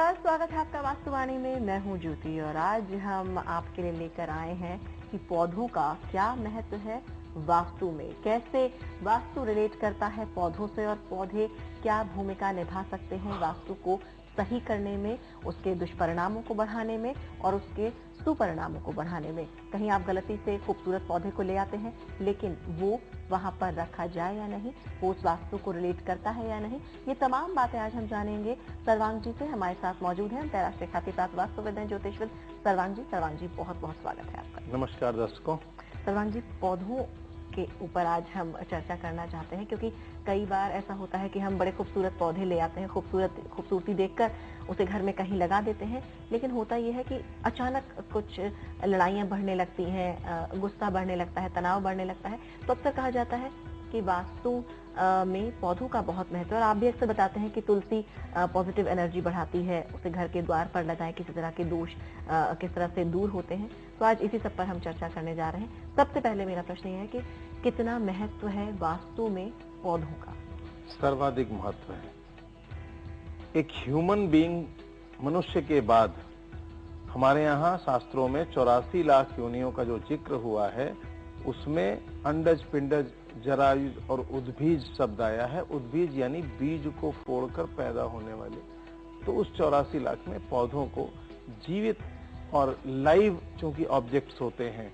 नमस्कार, स्वागत है आपका वास्तुवाणी में। मैं हूं ज्योति और आज हम आपके लिए लेकर आए हैं कि पौधों का क्या महत्व है वास्तु में, कैसे वास्तु रिलेट करता है पौधों से और पौधे क्या भूमिका निभा सकते हैं वास्तु को सही करने में, उसके दुष्परिणामों को बढ़ाने में और उसके सुपरिणामों को बढ़ाने में। कहीं आप गलती से खूबसूरत पौधे को ले आते हैं लेकिन वो वहां पर रखा जाए या नहीं, वो उस वास्तु को रिलेट करता है या नहीं, ये तमाम बातें आज हम जानेंगे सर्वांग जी से। हमारे साथ मौजूद हैं अंतर्राष्ट्रीय ख्याति प्राप्त वास्तुविद ज्योतिषविद सर्वांग जी। सर्वांग जी, बहुत बहुत स्वागत है आपका। नमस्कार दर्शकों। सर्वांग जी, पौधों के ऊपर आज हम चर्चा करना चाहते हैं क्योंकि कई बार ऐसा होता है कि हम बड़े खूबसूरत पौधे ले आते हैं, खूबसूरती देखकर उसे घर में कहीं लगा देते हैं, लेकिन होता यह है कि अचानक कुछ लड़ाइयां बढ़ने लगती हैं, गुस्सा बढ़ने लगता है, तनाव बढ़ने लगता है। तो अक्सर कहा जाता है कि वास्तु में पौधों का बहुत महत्व है और आप भी अक्सर बताते हैं कि तुलसी पॉजिटिव एनर्जी बढ़ाती है, उसे घर के द्वार पर लगाएं, किसी तरह के दोष किस तरह से दूर होते हैं। तो आज इसी सब पर हम चर्चा करने जा रहे हैं। सबसे पहले मेरा प्रश्न यह है कि कितना महत्व है वास्तु में पौधों का? सर्वाधिक महत्व है। एक ह्यूमन बीइंग मनुष्य के बाद हमारे यहाँ शास्त्रों में 84 लाख योनियों का जो जिक्र हुआ है उसमें अंडज, पिंडज, जरायुज और उद्भिज शब्द आया है। उद्भिज यानी बीज को फोड़कर पैदा होने वाले। तो उस 84 लाख में पौधों को जीवित और लाइव चूंकि ऑब्जेक्ट्स होते हैं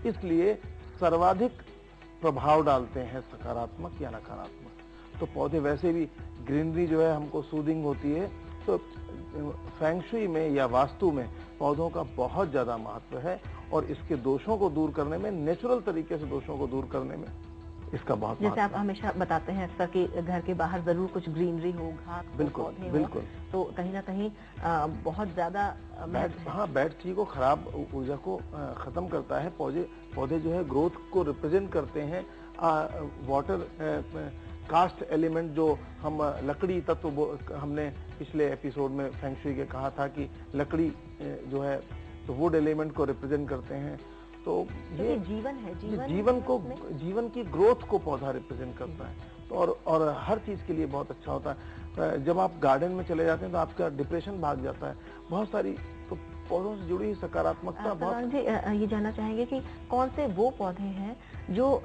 इसलिए सर्वाधिक प्रभाव डालते हैं, सकारात्मक या नकारात्मक। तो पौधे वैसे भी ग्रीनरी जो है हमको सूदिंग होती है, तो फेंगशुई में या वास्तु में पौधों का बहुत ज्यादा महत्व है और इसके दोषों को दूर करने में, नेचुरल तरीके से दोषों को दूर करने में इसका बहुत जैसे आप हमेशा बताते हैं अक्सर कि घर के बाहर जरूर कुछ ग्रीनरी हो, घास, पौधे बिल्कुल, तो कहीं ना कहीं बहुत ज्यादा बैटरी को, खराब ऊर्जा को खत्म करता है। पौधे जो है ग्रोथ को रिप्रेजेंट करते हैं। वाटर कास्ट एलिमेंट जो हम लकड़ी तत्व हमने पिछले एपिसोड में फेंगशुई के कहा था कि लकड़ी जो है तो वुड एलिमेंट को रिप्रेजेंट करते हैं। तो ये जीवन है, जीवन की ग्रोथ को पौधा रिप्रेजेंट करता है। तो और हर चीज के लिए बहुत अच्छा होता है। जब आप गार्डन में चले जाते हैं तो आपका डिप्रेशन भाग जाता है। बहुत सारी तो पौधों से जुड़ी सकारात्मकता बहुत। ये जानना चाहेंगे कि कौन से वो पौधे हैं जो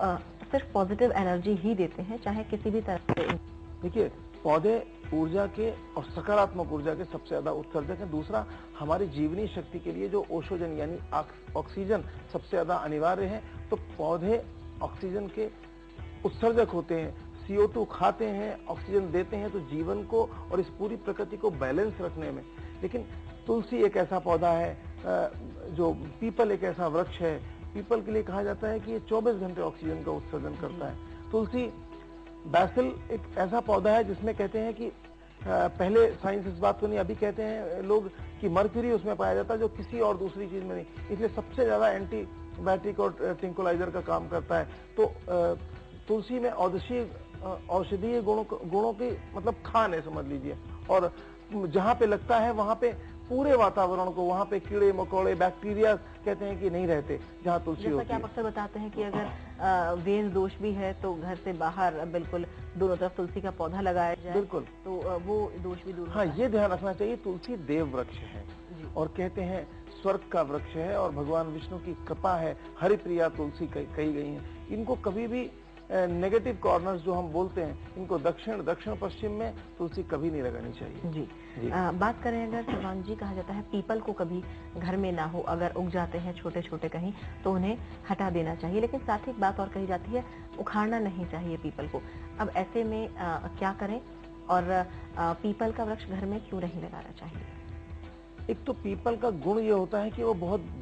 सिर्फ पॉजिटिव एनर्जी ही देते हैं, चाहे किसी भी तरह से? देखिए, पौधे ऊर्जा के और सकारात्मक ऊर्जा के सबसे ज्यादा उत्सर्जक हैं। दूसरा, हमारी जीवनी शक्ति के लिए जो ओशोजन यानी ऑक्सीजन सबसे ज्यादा अनिवार्य है। तो पौधे ऑक्सीजन के उत्सर्जक होते हैं, CO2 खाते हैं, ऑक्सीजन देते हैं, तो जीवन को और इस पूरी प्रकृति को बैलेंस रखने में। लेकिन तुलसी एक ऐसा पौधा है, जो पीपल एक ऐसा वृक्ष है, पीपल के लिए कहा जाता है कि ये 24 घंटे ऑक्सीजन का उत्सर्जन करता है। तुलसी बैसिल एक ऐसा पौधा है जिसमें कहते हैं कि पहले साइंस इस बात को नहीं, अभी कहते हैं लोग कि मर्क्यूरी उसमें पाया जाता है जो किसी और दूसरी चीज में नहीं, इसलिए सबसे ज्यादा एंटीबायोटिक और ट्रिंकुलाइजर का काम करता है। तो तुलसी में औषधीय गुणों की मतलब खान है, समझ लीजिए। और जहां पे लगता है वहां पे पूरे वातावरण को, वहां पे कीड़े मकोड़े, बैक्टीरिया कहते हैं कि नहीं रहते जहाँ तुलसी होती है। आप अक्सर बताते हैं कि अगर वेद दोष भी है तो घर से बाहर बिल्कुल दोनों तरफ तुलसी का पौधा लगाया जाए, बिल्कुल, तो वो दोष भी दूर। हाँ, ये ध्यान रखना चाहिए। तुलसी देव वृक्ष है और कहते हैं स्वर्ग का वृक्ष है और भगवान विष्णु की कृपा है। हरिप्रिया तुलसी कही गई है। इनको कभी भी नेगेटिव कॉर्नर्स जो हम बोलते हैं, इनको दक्षिण पश्चिम में तुलसी कभी नहीं लगानी चाहिए। जी। बात करें अगर सर्वांग जी, कहा जाता है पीपल को कभी घर में ना हो, अगर उग जाते हैं छोटे छोटे कहीं तो उन्हें हटा देना चाहिए, लेकिन साथ ही एक बात और कही जाती है उखाड़ना नहीं चाहिए पीपल को। अब ऐसे में क्या करें और पीपल का वृक्ष घर में क्यों नहीं लगाना चाहिए? एक तो पीपल का गुण ये होता है कि वो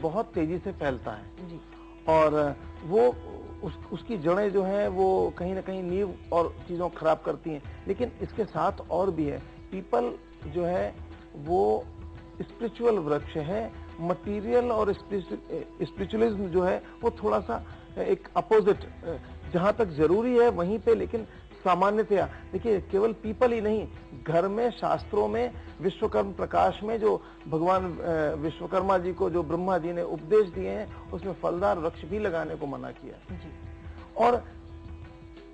बहुत तेजी से फैलता है जी। और वो उसकी जड़ें जो है वो कहीं ना कहीं नींव और चीजों खराब करती हैं। लेकिन इसके साथ और भी है, पीपल जो है वो स्पिरिचुअल वृक्ष है। मटेरियल और स्पिरिचुअलिज्म जो है वो थोड़ा सा एक अपोजिट, जहां तक जरूरी है वहीं पे, लेकिन सामान्यतया देखिए केवल पीपल ही नहीं, घर में शास्त्रों में विश्वकर्म प्रकाश में जो भगवान विश्वकर्मा जी को जो ब्रह्मा जी ने उपदेश दिए हैं उसमें फलदार वृक्ष भी लगाने को मना किया है। जी। और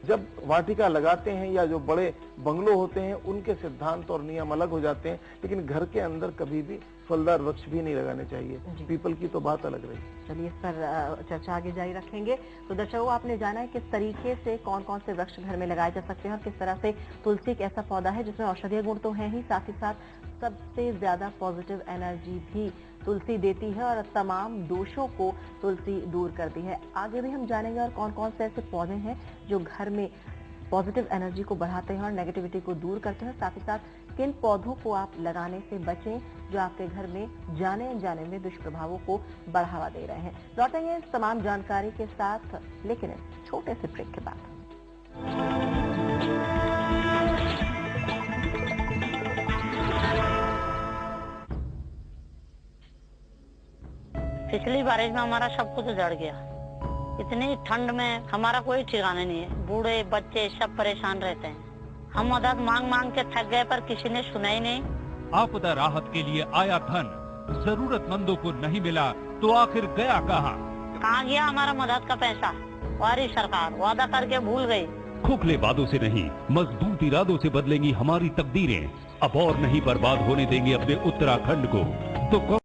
जब वाटिका लगाते हैं या जो बड़े बंगलो होते हैं उनके सिद्धांत और नियम अलग हो जाते हैं, लेकिन घर के अंदर कभी भी फलदार वृक्ष भी नहीं लगाने चाहिए। पीपल की तो बात अलग रही। चलिए इस पर चर्चा आगे जारी रखेंगे। तो दर्शकों, आपने जाना है किस तरीके से कौन कौन से वृक्ष घर में लगाए जा सकते हैं और किस तरह से तुलसी एक ऐसा पौधा है जिसमें औषधीय गुण तो है ही, साथ ही साथ सबसे ज्यादा पॉजिटिव एनर्जी भी तुलसी देती है और तमाम दोषों को तुलसी दूर करती है। आगे भी हम जानेंगे और कौन कौन से ऐसे पौधे हैं जो घर में पॉजिटिव एनर्जी को बढ़ाते हैं और नेगेटिविटी को दूर करते हैं, साथ ही साथ किन पौधों को आप लगाने से बचें जो आपके घर में जाने अनजाने में दुष्प्रभावों को बढ़ावा दे रहे हैं। लौटेंगे इस तमाम जानकारी के साथ, लेकिन इस छोटे से ब्रेक के बाद। पिछली बारिश में हमारा सब कुछ जड़ गया। इतनी ठंड में हमारा कोई ठिकाना नहीं है, बूढ़े बच्चे सब परेशान रहते हैं। हम मदद मांग मांग के थक गए पर किसी ने सुना ही नहीं। आपदा राहत के लिए आया धन जरूरतमंदों को नहीं मिला तो आखिर गया कहाँ? कहाँ गया हमारा मदद का पैसा? हमारी सरकार वादा करके भूल गई। खोखले वादों से नहीं, मजबूत इरादों से बदलेंगी हमारी तकदीरें। अब और नहीं बर्बाद होने देंगे अपने उत्तराखंड को। तो